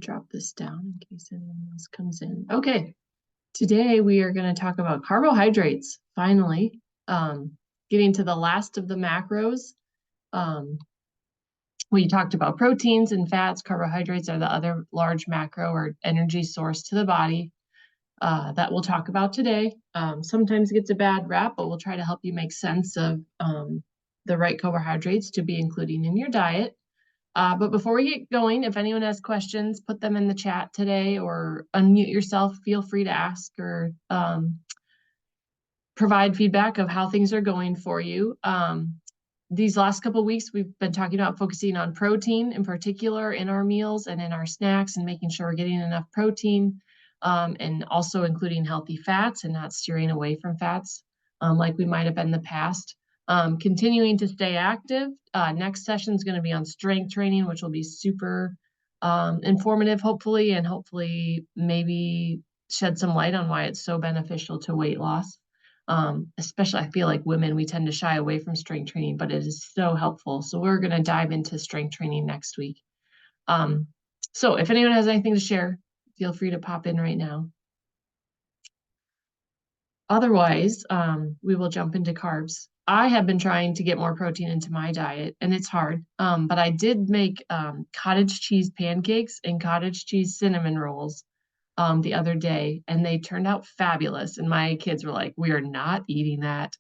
drop this down in case anyone else comes in. Okay, today we are going to talk about carbohydrates, finally. Getting to the last of the macros. We talked about proteins and fats. Carbohydrates are the other large macro or energy source to the body that we'll talk about today. Sometimes it gets a bad rap, but we'll try to help you make sense of the right carbohydrates to be including in your diet. But before we get going, if anyone has questions, put them in the chat today or unmute yourself. Feel free to ask or provide feedback of how things are going for you. These last couple of weeks, we've been talking about focusing on protein in particular in our meals and in our snacks and making sure we're getting enough protein and also including healthy fats and not steering away from fats like we might have been in the past. Continuing to stay active. Next session is going to be on strength training, which will be super informative, hopefully, and hopefully maybe shed some light on why it's so beneficial to weight loss. Especially, I feel like women, we tend to shy away from strength training, but it is so helpful. So we're going to dive into strength training next week. So if anyone has anything to share, feel free to pop in right now. Otherwise, we will jump into carbs. I have been trying to get more protein into my diet, and it's hard. But I did make cottage cheese pancakes and cottage cheese cinnamon rolls the other day, and they turned out fabulous. And my kids were like, "We are not eating that."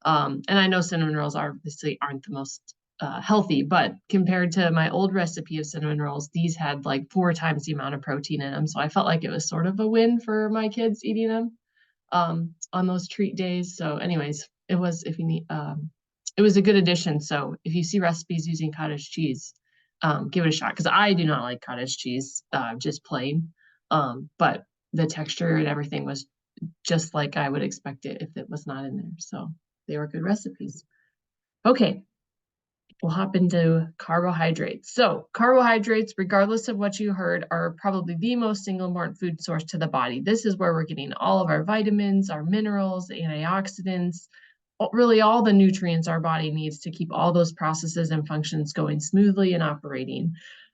And I know cinnamon rolls obviously aren't the most healthy, but compared to my old recipe of cinnamon rolls, these had like 4 times the amount of protein in them. So I felt like it was sort of a win for my kids eating them on those treat days. So anyways, it was, if you need, it was a good addition. So if you see recipes using cottage cheese, give it a shot. Because I do not like cottage cheese, just plain. But the texture and everything was just like I would expect it if it was not in there. So they were good recipes. Okay, we'll hop into carbohydrates. So carbohydrates, regardless of what you heard, are probably the most single important food source to the body. This is where we're getting all of our vitamins, our minerals, antioxidants, really all the nutrients our body needs to keep all those processes and functions going smoothly and operating.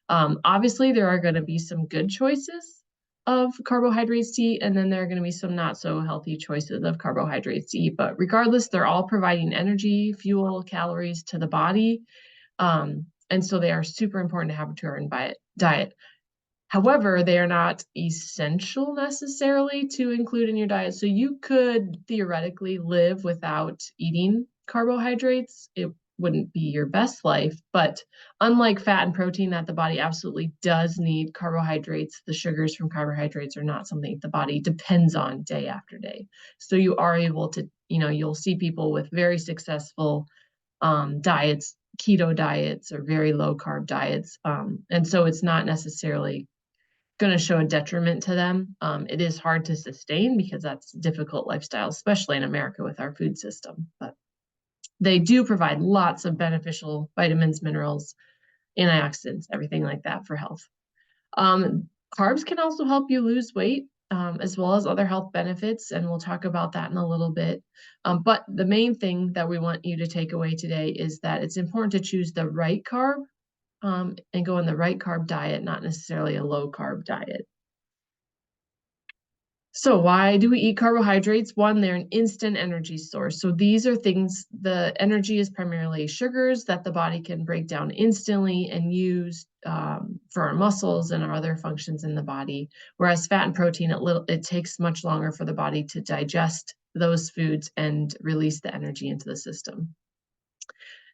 Obviously, there are going to be some good choices of carbohydrates to eat, and then there are going to be some not so healthy choices of carbohydrates to eat. But regardless, they're all providing energy, fuel, calories to the body. And so they are super important to have to our diet. However, they are not essential necessarily to include in your diet. So you could theoretically live without eating carbohydrates. It wouldn't be your best life, but unlike fat and protein that the body absolutely does need, carbohydrates, the sugars from carbohydrates are not something the body depends on day after day. So you are able to, you'll see people with very successful diets, keto diets or very low carb diets. And so it's not necessarily going to show a detriment to them. It is hard to sustain because that's a difficult lifestyle, especially in America with our food system. But they do provide lots of beneficial vitamins, minerals, antioxidants, everything like that for health. Carbs can also help you lose weight, as well as other health benefits, and we'll talk about that in a little bit. But the main thing that we want you to take away today is that it's important to choose the right carb and go on the right carb diet, not necessarily a low carb diet. So why do we eat carbohydrates? One, they're an instant energy source. So these are things, the energy is primarily sugars that the body can break down instantly and use for our muscles and our other functions in the body. Whereas fat and protein, it takes much longer for the body to digest those foods and release the energy into the system.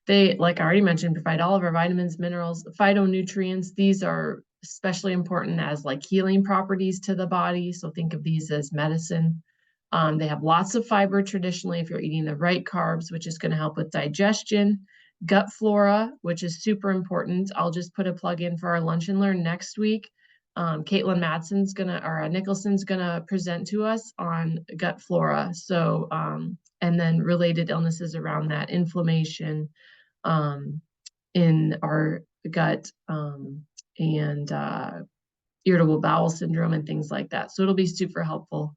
They, like I already mentioned, provide all of our vitamins, minerals, phytonutrients. These are especially important as like healing properties to the body. So think of these as medicine. They have lots of fiber traditionally if you're eating the right carbs, which is going to help with digestion, gut flora, which is super important. I'll just put a plug in for our Lunch and Learn next week. Caitlin Nicholson's gonna present to us on gut flora. So, and then related illnesses around that, inflammation in our gut, and irritable bowel syndrome and things like that. So it'll be super helpful.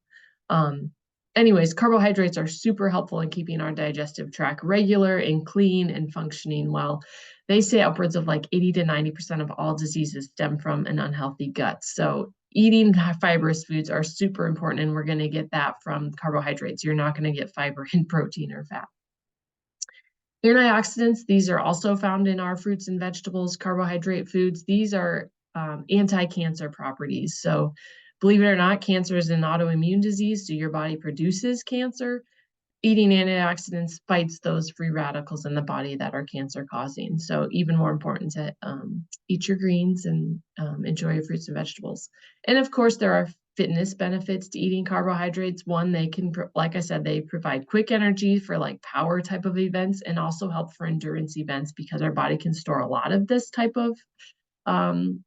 Anyways, carbohydrates are super helpful in keeping our digestive tract regular and clean and functioning well. They say upwards of like 80 to 90% of all diseases stem from an unhealthy gut. So eating fibrous foods are super important, and we're going to get that from carbohydrates. You're not going to get fiber in protein or fat. Antioxidants, these are also found in our fruits and vegetables, carbohydrate foods. These are anti-cancer properties. So believe it or not, cancer is an autoimmune disease, so your body produces cancer. Eating antioxidants fights those free radicals in the body that are cancer causing. So even more important to eat your greens and enjoy your fruits and vegetables. And of course, there are fitness benefits to eating carbohydrates. One, they can, like I said, they provide quick energy for like power type of events and also help for endurance events because our body can store a lot of this type of um,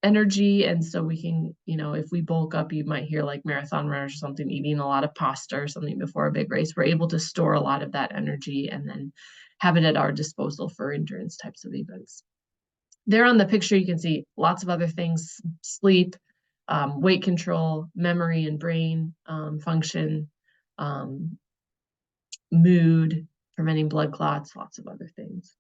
energy. And so we can, if we bulk up, you might hear like marathon runners or something eating a lot of pasta or something before a big race. We're able to store a lot of that energy and then have it at our disposal for endurance types of events. There on the picture, you can see lots of other things: sleep, weight control, memory and brain function, um, mood, preventing blood clots, lots of other things.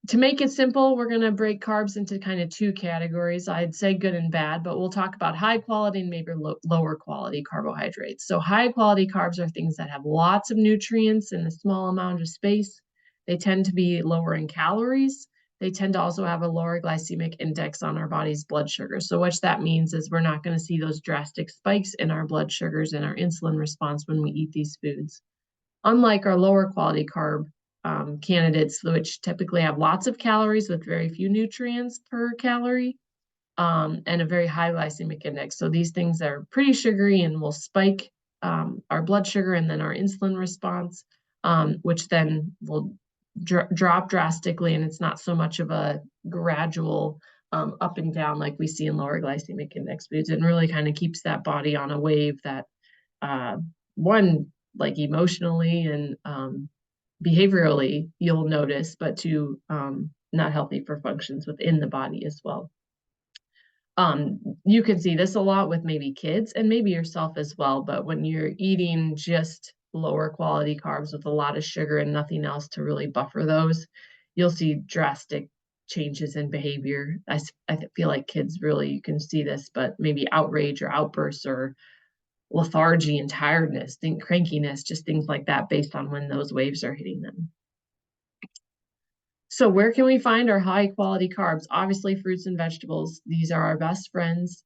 To make it simple, we're going to break carbs into kind of two categories. I'd say good and bad, but we'll talk about high quality and maybe lower quality carbohydrates. So high quality carbs are things that have lots of nutrients in a small amount of space. They tend to be lower in calories. They tend to also have a lower glycemic index on our body's blood sugar. So what that means is we're not going to see those drastic spikes in our blood sugars and our insulin response when we eat these foods. Unlike our lower quality carb candidates, which typically have lots of calories with very few nutrients per calorie, and a very high glycemic index. So these things are pretty sugary and will spike our blood sugar and then our insulin response, which then will drop drastically. And it's not so much of a gradual up and down like we see in lower glycemic index foods. It really kind of keeps that body on a wave that one, like emotionally and behaviorally you'll notice, but two, not healthy for functions within the body as well. You can see this a lot with maybe kids and maybe yourself as well, but when you're eating just lower quality carbs with a lot of sugar and nothing else to really buffer those, you'll see drastic changes in behavior. I feel like kids really, you can see this, but maybe outrage or outbursts or lethargy and tiredness, crankiness, just things like that based on when those waves are hitting them. So where can we find our high quality carbs? Obviously, fruits and vegetables. These are our best friends.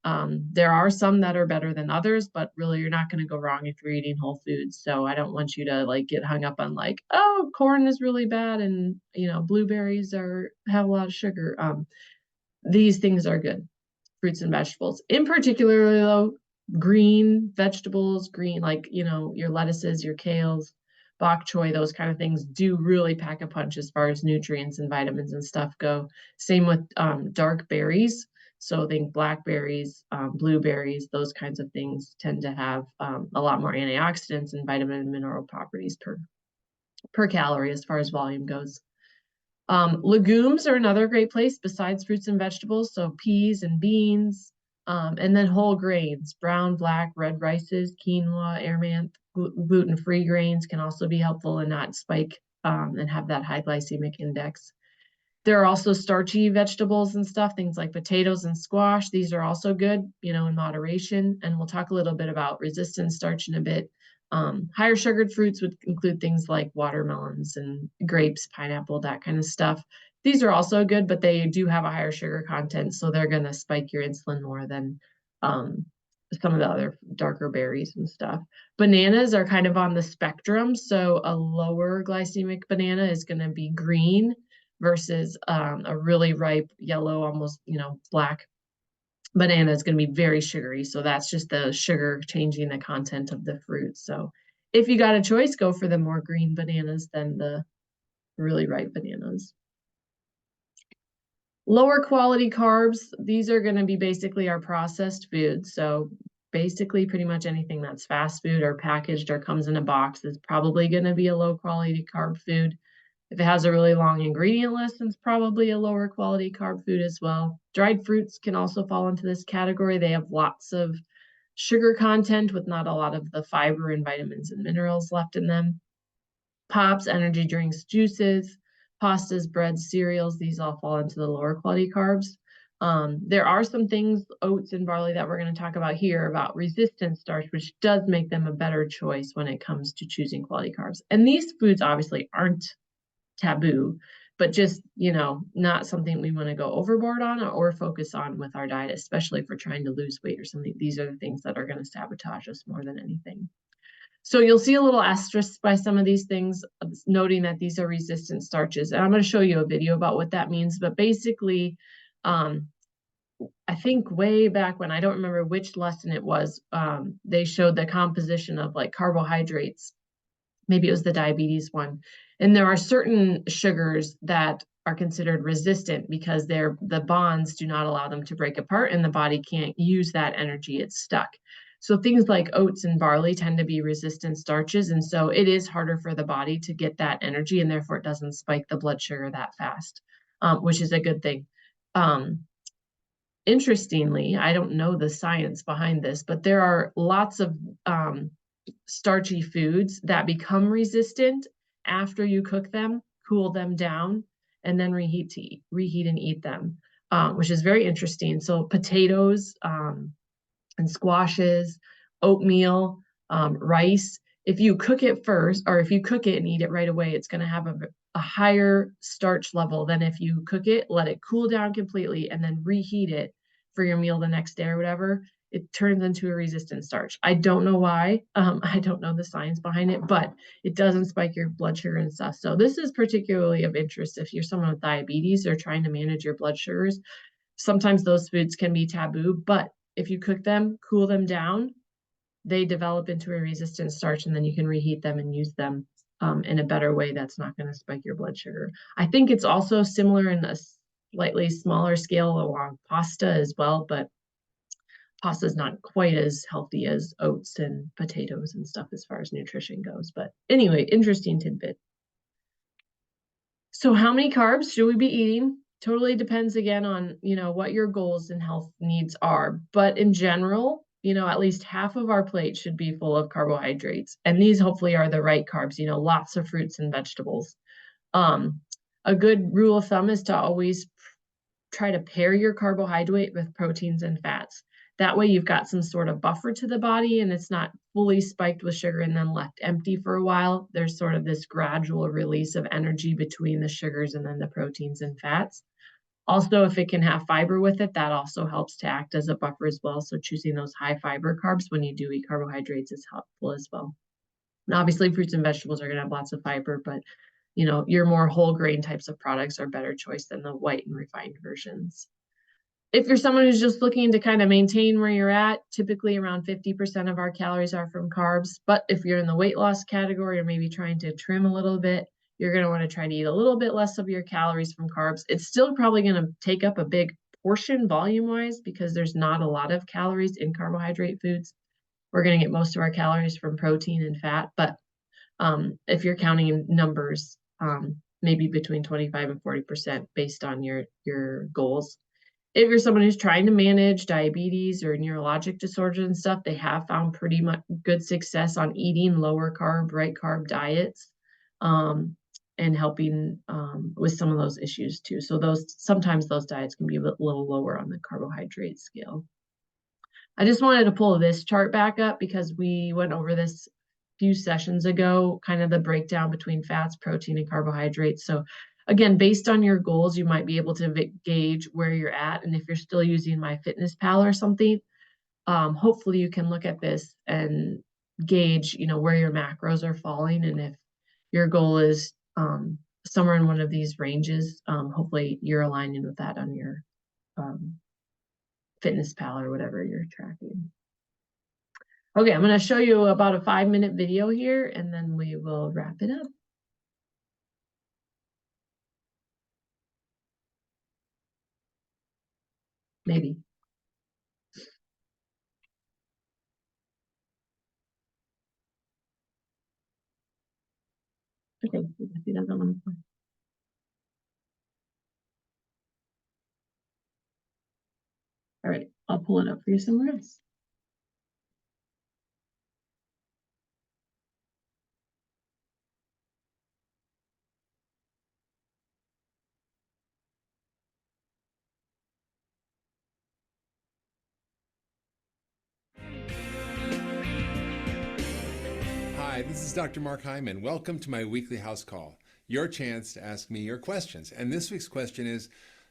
There are some that are better than others, but really you're not going to go wrong if you're eating whole foods. So I don't want you to like get hung up on like, oh, corn is really bad and blueberries have a lot of sugar. These things are good, fruits and vegetables. In particular, though, green vegetables, your lettuces, your kales, bok choy, those kind of things do really pack a punch as far as nutrients and vitamins and stuff go. Same with dark berries. So think blackberries, blueberries, those kinds of things tend to have a lot more antioxidants and vitamin and mineral properties per calorie as far as volume goes. Legumes are another great place besides fruits and vegetables. So peas and beans, and then whole grains, brown, black, red rices, quinoa, amaranth, gluten-free grains can also be helpful and not spike and have that high glycemic index. There are also starchy vegetables and stuff, things like potatoes and squash. These are also good, in moderation. And we'll talk a little bit about resistant starch in a bit. Higher sugared fruits would include things like watermelons and grapes, pineapple, that kind of stuff. These are also good, but they do have a higher sugar content, so they're going to spike your insulin more than some of the other darker berries and stuff. Bananas are kind of on the spectrum. So a lower glycemic banana is going to be green versus a really ripe yellow, almost, black banana is going to be very sugary. So that's just the sugar changing the content of the fruit. So if you got a choice, go for the more green bananas than the really ripe bananas. Lower quality carbs, these are going to be basically our processed foods. So basically pretty much anything that's fast food or packaged or comes in a box is probably going to be a low quality carb food. If it has a really long ingredient list, it's probably a lower quality carb food as well. Dried fruits can also fall into this category. They have lots of sugar content with not a lot of the fiber and vitamins and minerals left in them. Pops, energy drinks, juices, pastas, breads, cereals, these all fall into the lower quality carbs. There are some things, oats and barley, that we're going to talk about here about resistant starch, which does make them a better choice when it comes to choosing quality carbs. And these foods obviously aren't taboo, but just, not something we want to go overboard on or focus on with our diet, especially if we're trying to lose weight or something. These are the things that are going to sabotage us more than anything. So you'll see a little asterisk by some of these things, noting that these are resistant starches. And I'm going to show you a video about what that means. But basically, I think way back when, I don't remember which lesson it was, they showed the composition of like carbohydrates. Maybe it was the diabetes one. And there are certain sugars that are considered resistant because the bonds do not allow them to break apart and the body can't use that energy. It's stuck. So things like oats and barley tend to be resistant starches. And so it is harder for the body to get that energy, and therefore it doesn't spike the blood sugar that fast, which is a good thing. Interestingly, I don't know the science behind this, but there are lots of starchy foods that become resistant after you cook them, cool them down, and then reheat and eat them, which is very interesting. So potatoes and squashes, oatmeal, rice. If you cook it first, or if you cook it and eat it right away, it's going to have a higher starch level than if you cook it, let it cool down completely, and then reheat it for your meal the next day or whatever. It turns into a resistant starch. I don't know why. I don't know the science behind it, but it doesn't spike your blood sugar and stuff. So this is particularly of interest if you're someone with diabetes or trying to manage your blood sugars. Sometimes those foods can be taboo, but if you cook them, cool them down, they develop into a resistant starch, and then you can reheat them and use them in a better way that's not going to spike your blood sugar. I think it's also similar in a slightly smaller scale along pasta as well, but pasta is not quite as healthy as oats and potatoes and stuff as far as nutrition goes. But anyway, interesting tidbit. So how many carbs should we be eating? Totally depends again on, what your goals and health needs are. But in general, at least half of our plate should be full of carbohydrates. And these hopefully are the right carbs, lots of fruits and vegetables. A good rule of thumb is to always try to pair your carbohydrate with proteins and fats. That way you've got some sort of buffer to the body and it's not fully spiked with sugar and then left empty for a while. There's sort of this gradual release of energy between the sugars and then the proteins and fats. Also, if it can have fiber with it, that also helps to act as a buffer as well. So choosing those high fiber carbs when you do eat carbohydrates is helpful as well. And obviously fruits and vegetables are going to have lots of fiber, but your more whole grain types of products are better choice than the white and refined versions. If you're someone who's just looking to kind of maintain where you're at, typically around 50% of our calories are from carbs. But if you're in the weight loss category or maybe trying to trim a little bit, you're going to want to try to eat a little bit less of your calories from carbs. It's still probably going to take up a big portion volume-wise because there's not a lot of calories in carbohydrate foods. We're going to get most of our calories from protein and fat. But if you're counting in numbers, maybe between 25 and 40% based on your goals. If you're someone who's trying to manage diabetes or neurologic disorders and stuff, they have found pretty much good success on eating lower carb, right carb diets, and helping with some of those issues too. So sometimes those diets can be a little lower on the carbohydrate scale. I just wanted to pull this chart back up because we went over this few sessions ago, kind of the breakdown between fats, protein, and carbohydrates. So again, based on your goals, you might be able to gauge where you're at. And if you're still using MyFitnessPal or something, hopefully you can look at this and gauge, where your macros are falling. And if your goal is somewhere in one of these ranges, hopefully you're aligning with that on your FitnessPal or whatever you're tracking. Okay, I'm going to show you about a 5-minute video here, and then we will wrap it up. Maybe. Okay, he doesn't want to play. All right, I'll pull it up for you somewhere else. Hi, this is Dr. Mark Hyman. Welcome to my weekly house call, your chance to ask me your questions. And this week's question is,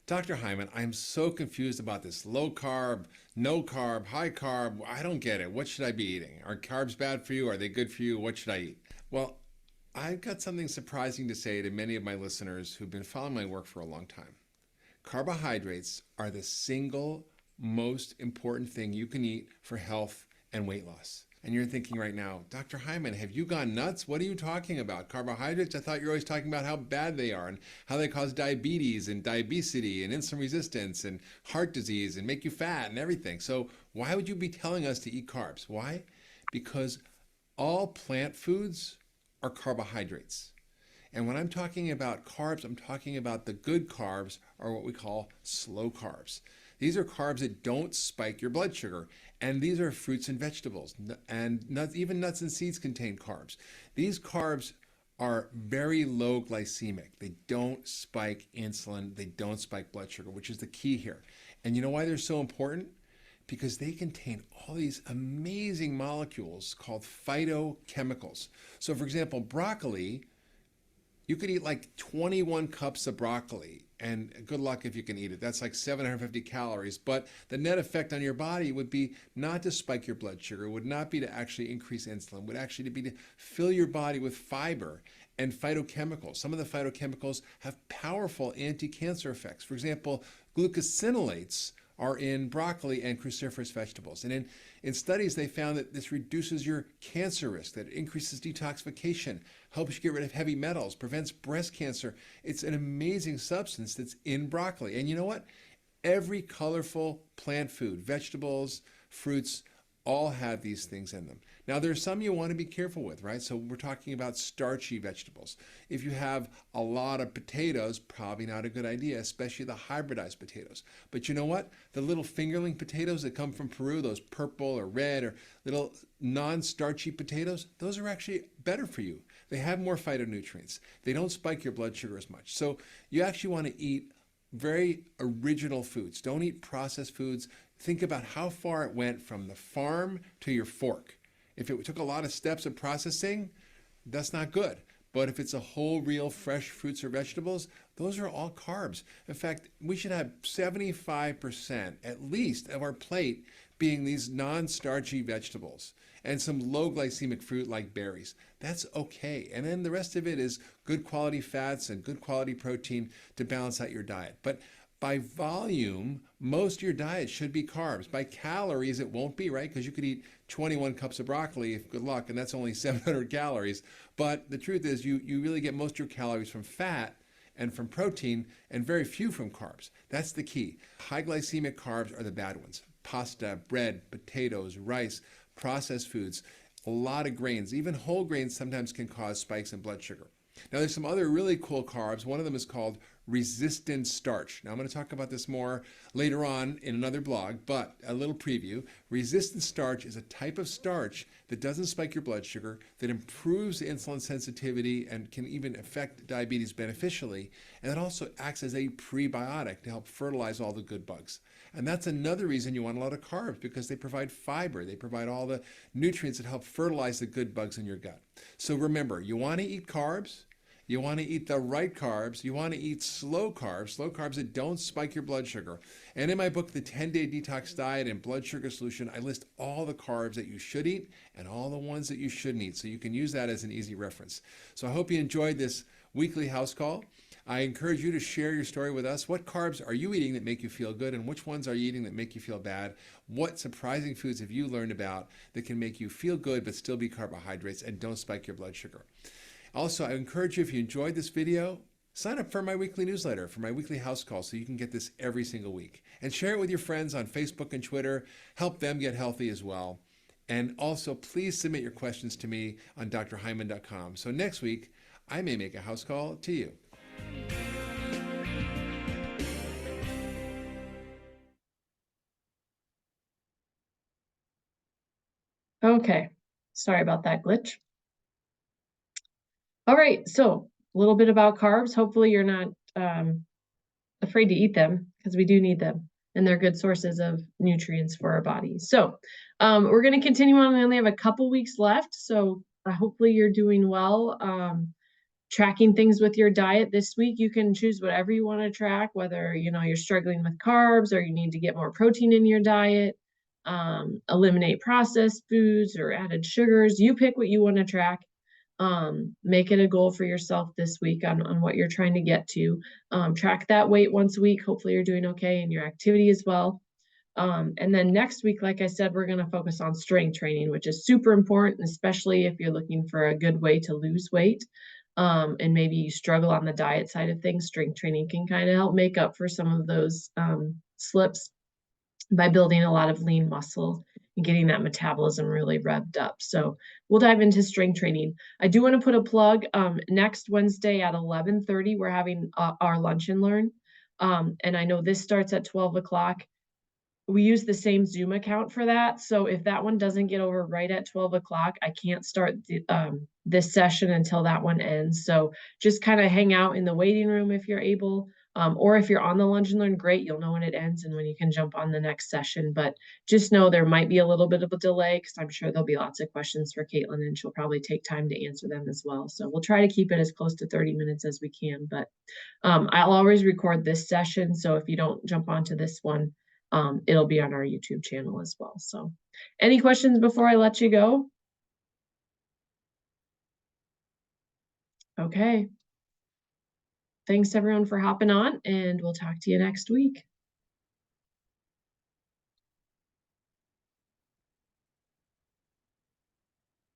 Dr. Hyman, I'm so confused about this low carb, no carb, high carb. I don't get it. What should I be eating? Are carbs bad for you? Are they good for you? What should I eat? Well, I've got something surprising to say to many of my listeners who've been following my work for a long time. Carbohydrates are the single most important thing you can eat for health and weight loss. And you're thinking right now, Dr. Hyman, have you gone nuts? What are you talking about? Carbohydrates? I thought you were always talking about how bad they are and how they cause diabetes and diabesity and insulin resistance and heart disease and make you fat and everything. So why would you be telling us to eat carbs? Why? Because all plant foods are carbohydrates. And when I'm talking about carbs, I'm talking about the good carbs, or what we call slow carbs. These are carbs that don't spike your blood sugar. And these are fruits and vegetables. And nuts, even nuts and seeds contain carbs. These carbs are very low glycemic. They don't spike insulin. They don't spike blood sugar, which is the key here. And you know why they're so important? Because they contain all these amazing molecules called phytochemicals. So for example, broccoli, you could eat like 21 cups of broccoli, and good luck if you can eat it. That's like 750 calories. But the net effect on your body would be not to spike your blood sugar, would not be to actually increase insulin, would actually be to fill your body with fiber and phytochemicals. Some of the phytochemicals have powerful anti-cancer effects. For example, glucosinolates are in broccoli and cruciferous vegetables. And in studies, they found that this reduces your cancer risk, that it increases detoxification, helps you get rid of heavy metals, prevents breast cancer. It's an amazing substance that's in broccoli. And you know what? Every colorful plant food, vegetables, fruits, all have these things in them. Now, there's some you want to be careful with, right? So we're talking about starchy vegetables. If you have a lot of potatoes, probably not a good idea, especially the hybridized potatoes. But you know what? The little fingerling potatoes that come from Peru, those purple or red or little non-starchy potatoes, those are actually better for you. They have more phytonutrients. They don't spike your blood sugar as much. So you actually want to eat very original foods. Don't eat processed foods. Think about how far it went from the farm to your fork. If it took a lot of steps of processing, that's not good. But if it's a whole, real, fresh fruits or vegetables, those are all carbs. In fact, we should have 75% at least of our plate being these non-starchy vegetables and some low glycemic fruit like berries. That's okay. And then the rest of it is good quality fats and good quality protein to balance out your diet. But by volume, most of your diet should be carbs. By calories, it won't be, right? Because you could eat 21 cups of broccoli, if good luck, and that's only 700 calories. But the truth is, you really get most of your calories from fat and from protein, and very few from carbs. That's the key. High glycemic carbs are the bad ones. Pasta, bread, potatoes, rice, processed foods, a lot of grains. Even whole grains sometimes can cause spikes in blood sugar. Now, there's some other really cool carbs. One of them is called resistant starch. Now, I'm going to talk about this more later on in another blog, but a little preview. Resistant starch is a type of starch that doesn't spike your blood sugar, that improves insulin sensitivity and can even affect diabetes beneficially, and it also acts as a prebiotic to help fertilize all the good bugs. And that's another reason you want a lot of carbs, because they provide fiber. They provide all the nutrients that help fertilize the good bugs in your gut. So remember, you want to eat carbs. You want to eat the right carbs. You want to eat slow carbs that don't spike your blood sugar. And in my book, The 10-Day Detox Diet and Blood Sugar Solution, I list all the carbs that you should eat and all the ones that you shouldn't eat. So you can use that as an easy reference. So I hope you enjoyed this weekly house call. I encourage you to share your story with us. What carbs are you eating that make you feel good, and which ones are you eating that make you feel bad? What surprising foods have you learned about that can make you feel good but still be carbohydrates and don't spike your blood sugar? Also, I encourage you, if you enjoyed this video, sign up for my weekly newsletter, for my weekly house call, so you can get this every single week. And share it with your friends on Facebook and Twitter. Help them get healthy as well. And also, please submit your questions to me on drhyman.com. So next week, I may make a house call to you. Okay, sorry about that glitch. All right, so a little bit about carbs. Hopefully you're not afraid to eat them, because we do need them, and they're good sources of nutrients for our bodies. So we're going to continue on. We only have a couple weeks left, so Hopefully you're doing well. Tracking things with your diet this week, you can choose whatever you want to track, whether you're struggling with carbs or you need to get more protein in your diet, eliminate processed foods or added sugars. You pick what you want to track. Make it a goal for yourself this week on what you're trying to get to. Track that weight once a week. Hopefully you're doing okay in your activity as well. And then next week, like I said, we're going to focus on strength training, which is super important, especially if you're looking for a good way to lose weight. And maybe you struggle on the diet side of things. Strength training can kind of help make up for some of those slips by building a lot of lean muscle and getting that metabolism really revved up. So we'll dive into strength training. I do want to put a plug. Next Wednesday at 11:30, we're having our lunch and learn. And I know this starts at 12 o'clock. We use the same Zoom account for that, so if that one doesn't get over right at 12 o'clock, I can't start this session until that one ends. So just kind of hang out in the waiting room if you're able, or if you're on the lunch and learn, great, you'll know when it ends and when you can jump on the next session. But just know there might be a little bit of a delay because I'm sure there'll be lots of questions for Caitlin and she'll probably take time to answer them as well. So we'll try to keep it as close to 30 minutes as we can, but I'll always record this session, so if you don't jump onto this one, it'll be on our YouTube channel as well. So any questions before I let you go? Okay. Thanks everyone for hopping on, and we'll talk to you next week.